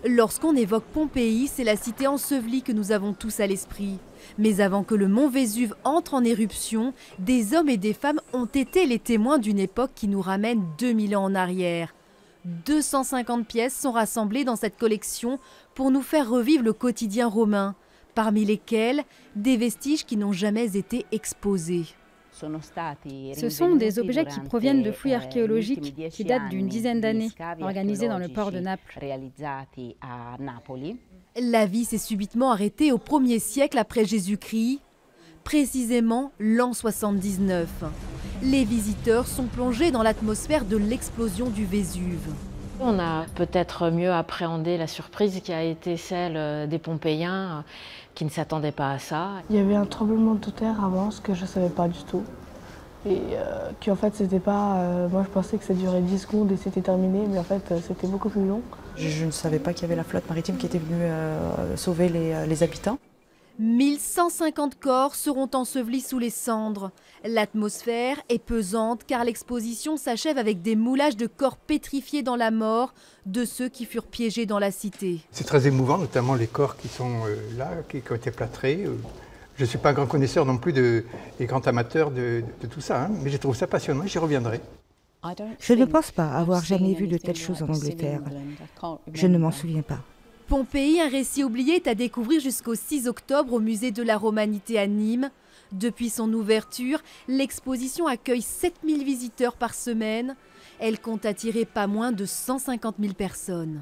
Lorsqu'on évoque Pompéi, c'est la cité ensevelie que nous avons tous à l'esprit. Mais avant que le mont Vésuve entre en éruption, des hommes et des femmes ont été les témoins d'une époque qui nous ramène 2000 ans en arrière. 250 pièces sont rassemblées dans cette collection pour nous faire revivre le quotidien romain, parmi lesquelles des vestiges qui n'ont jamais été exposés. Ce sont des objets qui proviennent de fouilles archéologiques qui datent d'une dizaine d'années, organisées dans le port de Naples. La vie s'est subitement arrêtée au 1er siècle après Jésus-Christ, précisément l'an 79. Les visiteurs sont plongés dans l'atmosphère de l'explosion du Vésuve. On a peut-être mieux appréhendé la surprise qui a été celle des Pompéiens qui ne s'attendaient pas à ça. Il y avait un tremblement de terre avant, ce que je ne savais pas du tout. Et qu'en fait, c'était pas. Moi, je pensais que ça durait 10 secondes et c'était terminé, mais en fait, c'était beaucoup plus long. Je ne savais pas qu'il y avait la flotte maritime qui était venue sauver les habitants. 1150 corps seront ensevelis sous les cendres. L'atmosphère est pesante car l'exposition s'achève avec des moulages de corps pétrifiés dans la mort de ceux qui furent piégés dans la cité. C'est très émouvant, notamment les corps qui sont là, qui ont été plâtrés. Je ne suis pas un grand connaisseur non plus et grand amateur de tout ça, hein, mais je trouve ça passionnant et j'y reviendrai. Je ne pense pas avoir jamais vu de telles choses en Angleterre. Je ne m'en souviens pas. Pompéi, un récit oublié, est à découvrir jusqu'au 6 octobre au musée de la Romanité à Nîmes. Depuis son ouverture, l'exposition accueille 7000 visiteurs par semaine. Elle compte attirer pas moins de 150 000 personnes.